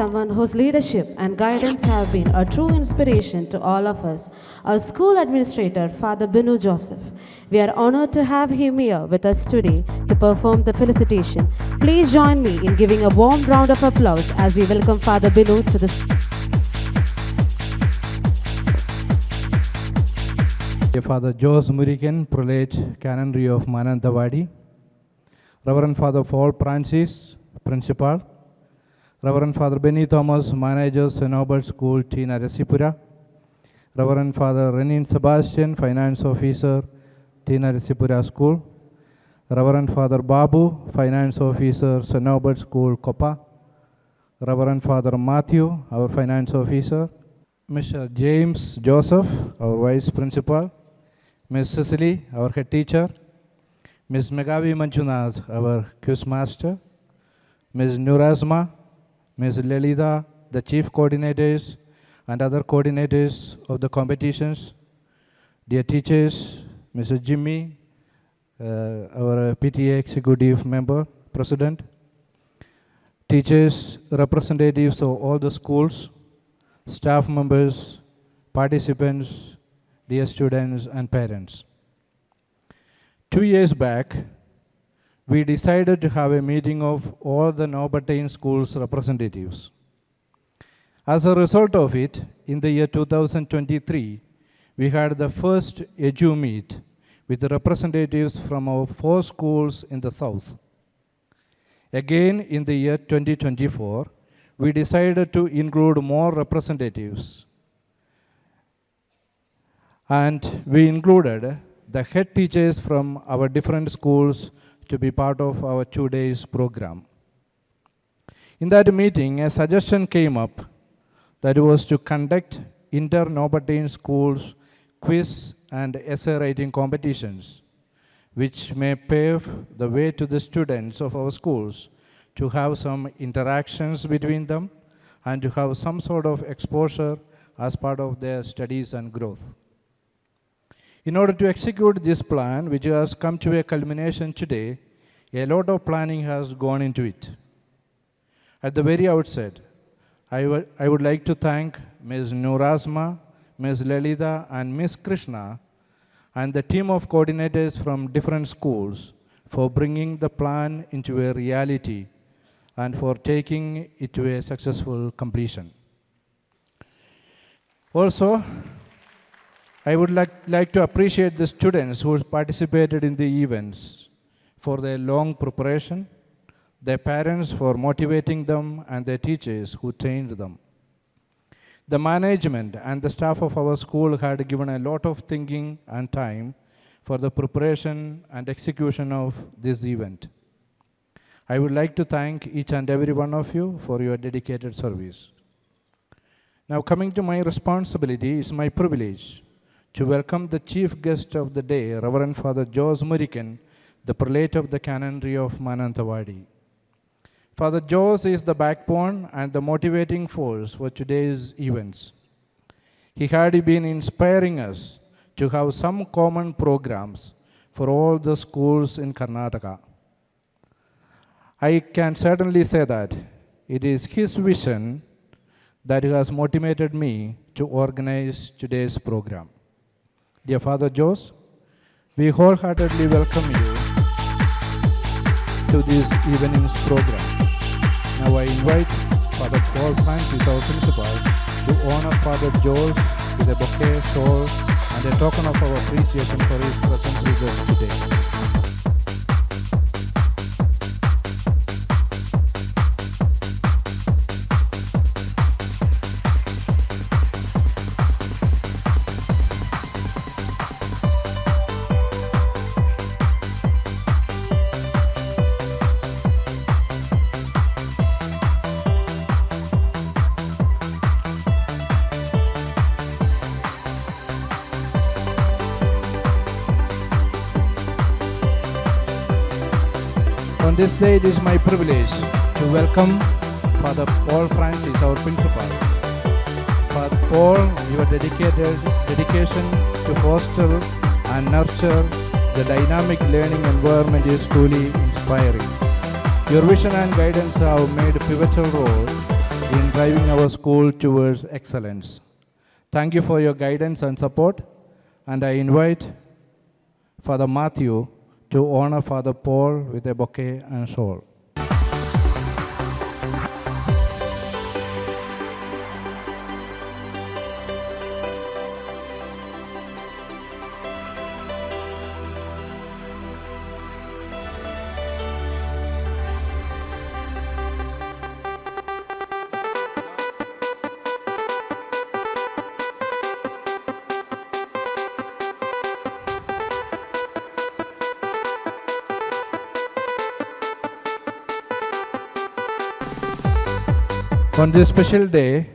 someone whose leadership and guidance have been a true inspiration to all of us, our school administrator, Father Binu Joseph. We are honored to have him here with us today to perform the felicitation. Please join me in giving a warm round of applause as we welcome Father Binu to the Father Jose Murican, Prelate, Canonry of Mananthavadi. Reverend Father Paul Francis, Principal. Reverend Father Benny Thomas, Manager, St. Albert School, T. Narasipura. Reverend Father Renin Sebastian, Finance Officer, T. Narasipura School. Reverend Father Babu, Finance Officer, St. Albert School, Kopa. Reverend Father Matthew, our Finance Officer. Mr. James Joseph, our Vice Principal. Ms. Cecily, our Head Teacher. Ms. Megavi Manjunath, our Quiz Master. Ms. Nurazma, Ms. Lelida, the Chief Coordinators and other coordinators of the competitions. Dear teachers, Mr. Jimmy, our PTA Executive Member, President. Teachers, representatives of all the schools, staff members, participants, dear students and parents. 2 years back, we decided to have a meeting of all the Norbertine schools representatives. As a result of it, in the year 2023, we had the first EDU meet with the representatives from our 4 schools in the south. Again, in the year 2024, we decided to include more representatives. And we included the head teachers from our different schools to be part of our 2 days program. In that meeting, a suggestion came up that was to conduct inter-Norbertine schools quiz and essay writing competitions, which may pave the way to the students of our schools to have some interactions between them and to have some sort of exposure as part of their studies and growth. In order to execute this plan, which has come to a culmination today, a lot of planning has gone into it. At the very outset, I would like to thank Ms. Nurazma, Ms. Lelida, and Ms. Krishna, and the team of coordinators from different schools for bringing the plan into a reality and for taking it to a successful completion. Also, I would like to appreciate the students who participated in the events for their long preparation, their parents for motivating them, and their teachers who trained them. The management and the staff of our school had given a lot of thinking and time for the preparation and execution of this event. I would like to thank each and every one of you for your dedicated service. Now, coming to my responsibility, it's my privilege to welcome the chief guest of the day, Reverend Father Jose Murican, the prelate of the Canonry of Mananthavadi. Father Jose is the backbone and the motivating force for today's events. He had been inspiring us to have some common programs for all the schools in Karnataka. I can certainly say that it is his vision that has motivated me to organize today's program. Dear Father Jose, we wholeheartedly welcome you to this evening's program. Now I invite Father Paul Francis, our principal, to honor Father Jose with a bouquet, shawl, and a token of our appreciation for his presence with us today. On this day, it is my privilege to welcome Father Paul Francis, our principal. Father Paul, your dedication to foster and nurture the dynamic learning environment is truly inspiring. Your vision and guidance have made a pivotal role in driving our school towards excellence. Thank you for your guidance and support, and I invite Father Matthew to honor Father Paul with a bouquet and shawl. On this special day,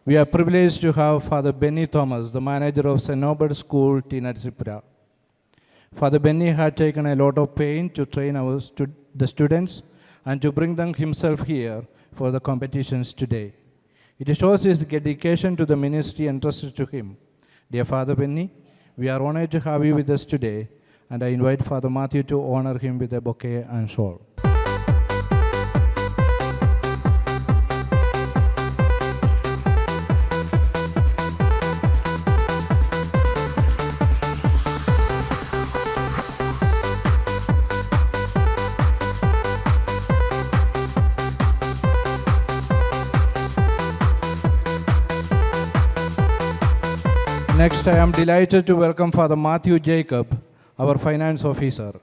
we are privileged to have Father Benny Thomas, the manager of St. Norbert School, T. Narsipura. Father Benny had taken a lot of pain to train the students and to bring them himself here for the competitions today. It shows his dedication to the ministry entrusted to him. Dear Father Benny, we are honored to have you with us today, and I invite Father Matthew to honor him with a bouquet and shawl. Next, I am delighted to welcome Father Matthew Jacob, our finance officer.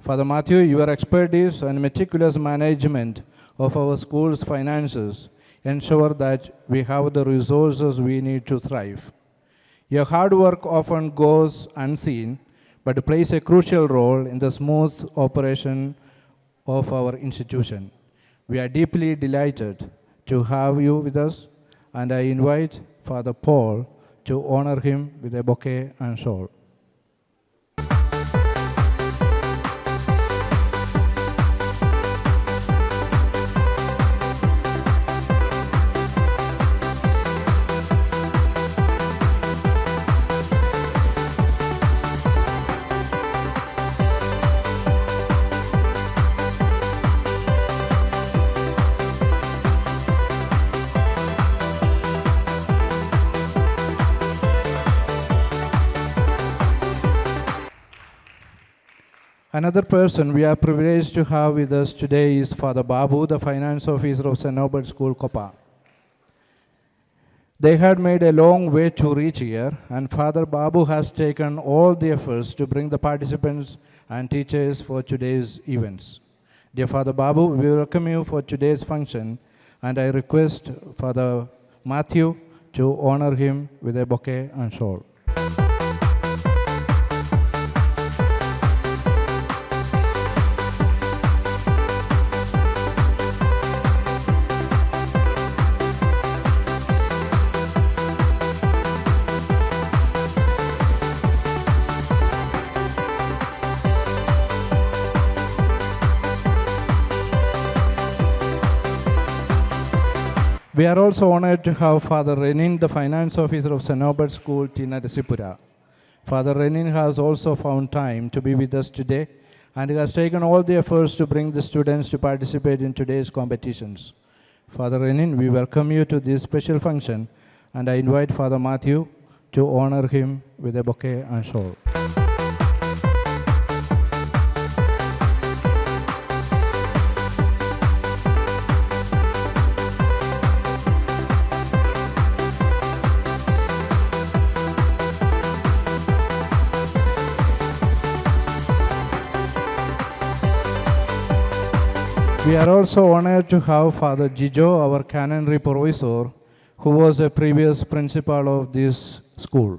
Father Matthew, your expertise and meticulous management of our school's finances ensure that we have the resources we need to thrive. Your hard work often goes unseen, but plays a crucial role in the smooth operation of our institution. We are deeply delighted to have you with us, and I invite Father Paul to honor him with a bouquet and shawl. Another person we are privileged to have with us today is Father Babu, the finance officer of St. Norbert School, Kopa. They had made a long way to reach here, and Father Babu has taken all the efforts to bring the participants and teachers for today's events. Dear Father Babu, we welcome you for today's function, and I request Father Matthew to honor him with a bouquet and shawl. We are also honored to have Father Renin, the finance officer of St. Norbert School, T. Narsipura. Father Renin has also found time to be with us today, and he has taken all the efforts to bring the students to participate in today's competitions. Father Renin, we welcome you to this special function, and I invite Father Matthew to honor him with a bouquet and shawl. We are also honored to have Father Jijo, our canonry provisor, who was a previous principal of this school.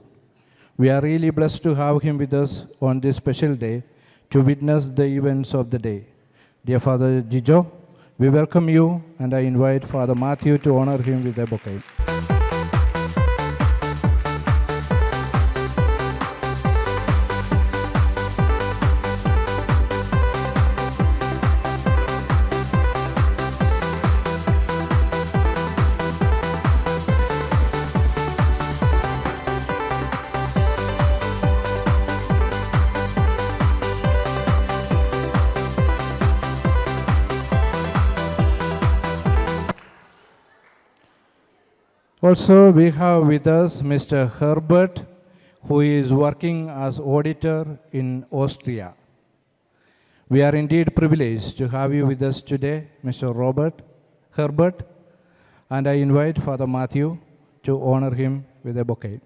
We are really blessed to have him with us on this special day to witness the events of the day. Dear Father Jijo, we welcome you, and I invite Father Matthew to honor him with a bouquet. Also, we have with us Mr. Herbert, who is working as auditor in Austria. We are indeed privileged to have you with us today, Mr. Herbert, and I invite Father Matthew to honor him with a bouquet.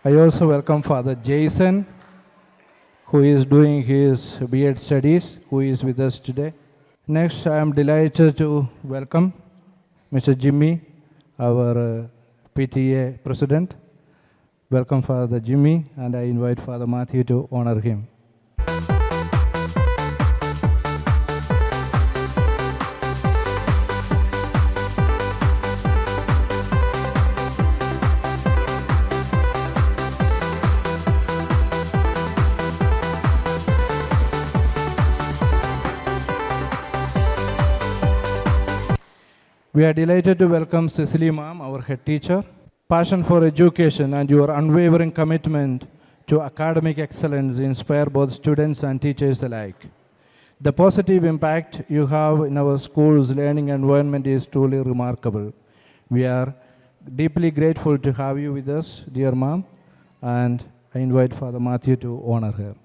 I also welcome Father Jason, who is doing his B.Ed studies, who is with us today. Next, I am delighted to welcome Mr. Jimmy, our PTA president. Welcome Father Jimmy, and I invite Father Matthew to honor him. We are delighted to welcome Cecily Ma'am, our head teacher. Passion for education and your unwavering commitment to academic excellence inspire both students and teachers alike. The positive impact you have in our school's learning environment is truly remarkable. We are deeply grateful to have you with us, dear Ma'am, and I invite Father Matthew to honor her.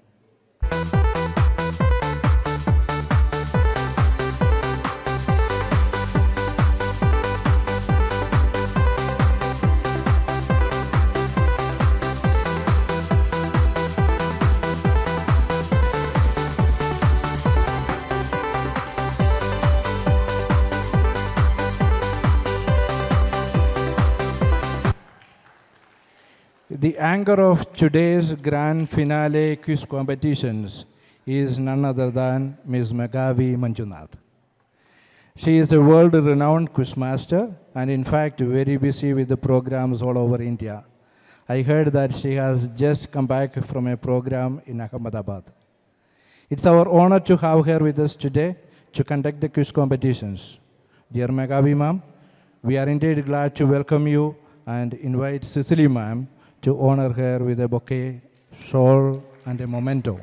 The anchor of today's grand finale quiz competitions is none other than Ms. Meghavi Manjunath. She is a world-renowned quizmaster and in fact very busy with the programs all over India. I heard that she has just come back from a program in Ahmedabad. It's our honor to have her with us today to conduct the quiz competitions. Dear Meghavi Ma'am, we are indeed glad to welcome you and invite Cecily Ma'am to honor her with a bouquet, shawl, and a memento.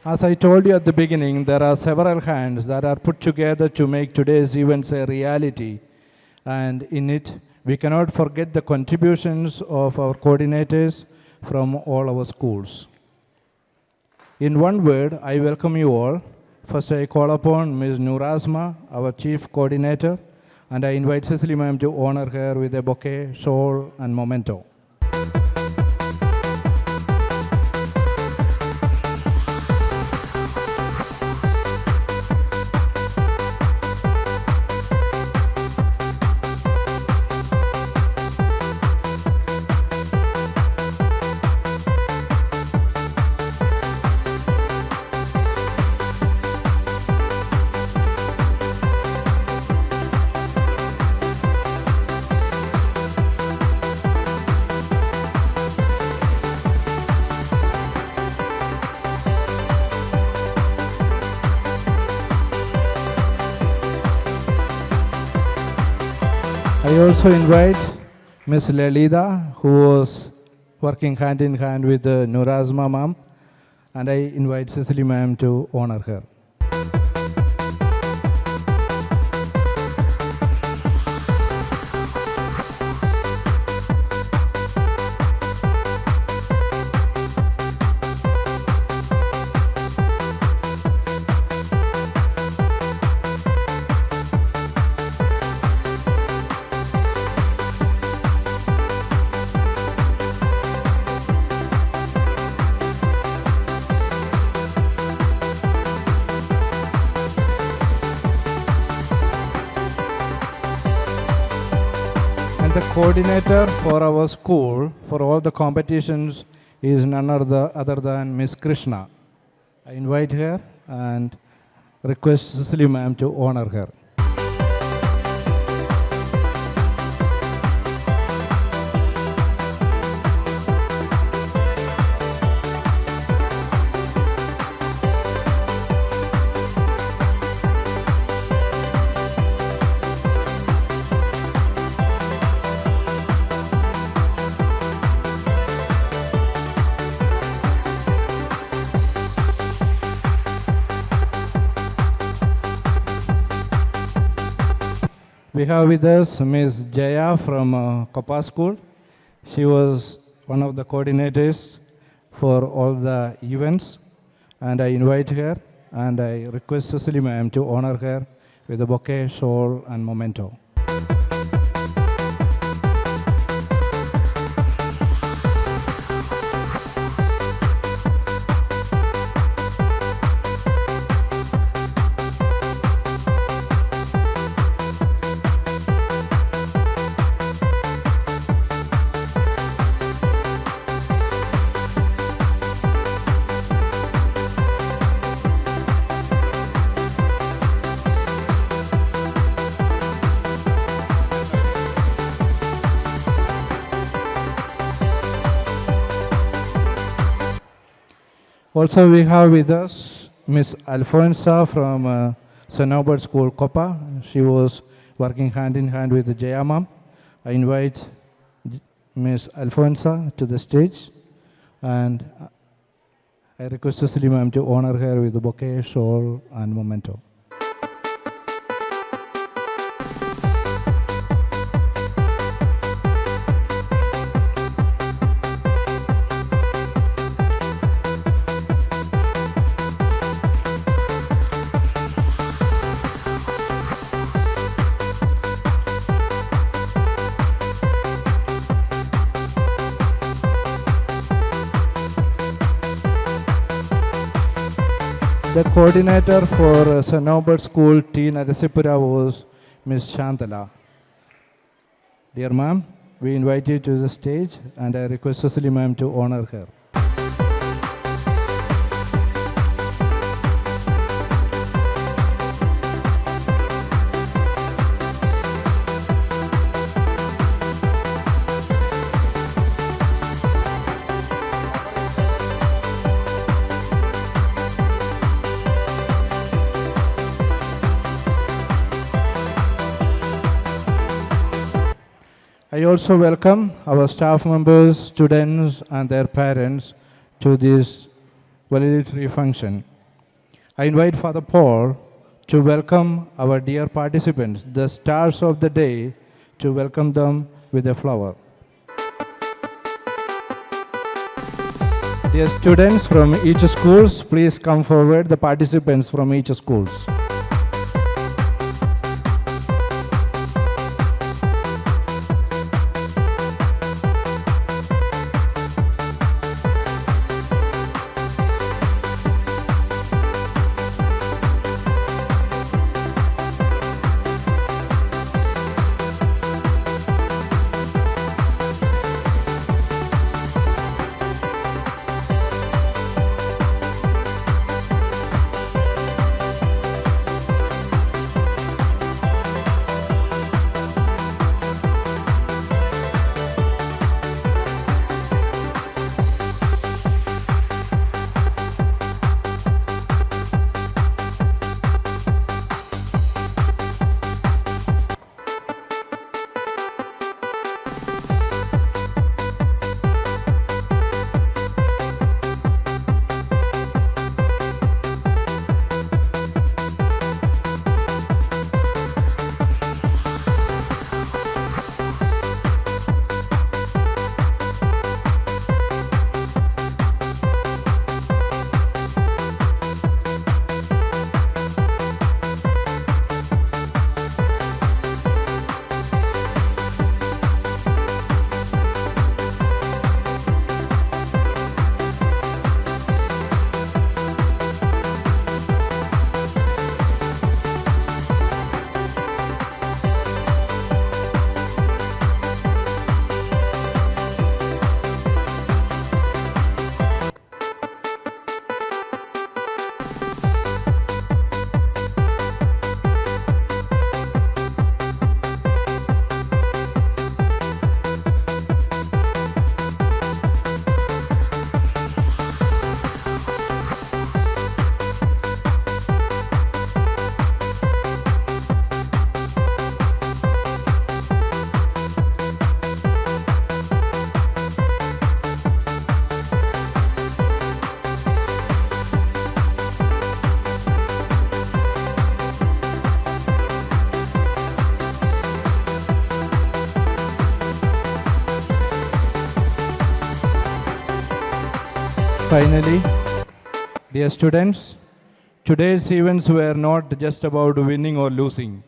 As I told you at the beginning, there are several hands that are put together to make today's events a reality. And in it, we cannot forget the contributions of our coordinators from all our schools. In one word, I welcome you all. First, I call upon Ms. Nurazma, our chief coordinator, and I invite Cecily Ma'am to honor her with a bouquet, shawl, and memento. I also invite Ms. Lalita, who was working hand in hand with Nurazma Ma'am, and I invite Cecily Ma'am to honor her. coordinator for our school for all the competitions is none other than Miss Krishna. I invite her and request Cecily ma'am to honor her. We have with us Ms. Jaya from Kopa School. She was one of the coordinators for all the events, and I invite her and I request Cecily ma'am to honor her with a bouquet, shawl, and memento. Also, we have with us Miss Alfonsa from St. Albert School, Kopa. She was working hand in hand with Jaya ma'am. I invite Miss Alfonsa to the stage, and I request Cecily ma'am to honor her with a bouquet, shawl, and memento. The coordinator for St. Albert School T. Narasipura was Ms. Shantala. Dear ma'am, we invite you to the stage, and I request Cecily ma'am to honor her. I also welcome our staff members, students, and their parents to this valedictory function. I invite Father Paul to welcome our dear participants, the stars of the day, to welcome them with a flower. Dear students from each schools, please come forward, the participants from each schools. Finally, dear students, today's events were not just about winning or losing.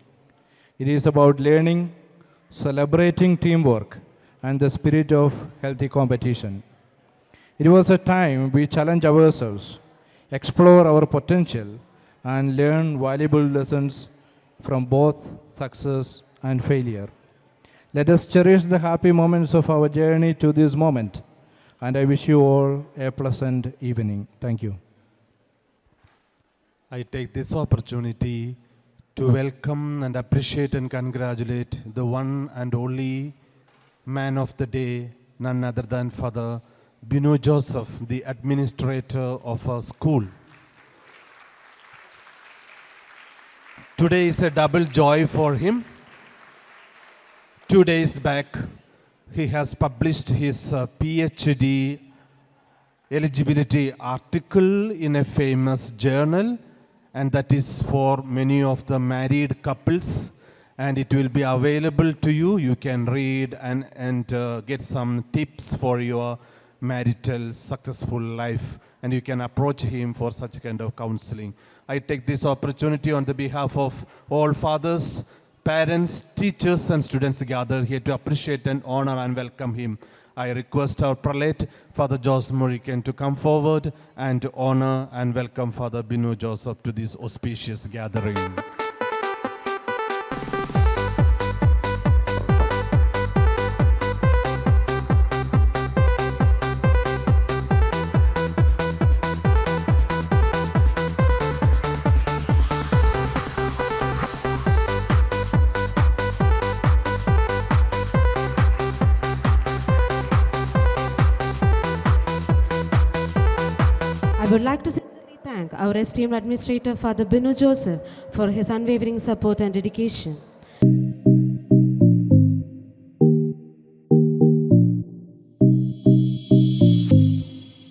It is about learning, celebrating teamwork, and the spirit of healthy competition. It was a time we challenge ourselves, explore our potential, and learn valuable lessons from both success and failure. Let us cherish the happy moments of our journey to this moment. And I wish you all a pleasant evening. Thank you. I take this opportunity to welcome and appreciate and congratulate the one and only man of the day, none other than Father Binu Joseph, the administrator of our school. Today is a double joy for him. 2 days back, he has published his PhD eligibility article in a famous journal, and that is for many of the married couples, and it will be available to you. You can read and get some tips for your marital successful life, and you can approach him for such kind of counseling. I take this opportunity on the behalf of all fathers, parents, teachers and students gathered here to appreciate and honor and welcome him. I request our prelate, Father Joseph Murican, to come forward and to honor and welcome Father Binu Joseph to this auspicious gathering. I would like to sincerely thank our esteemed administrator, Father Binu Joseph, for his unwavering support and dedication.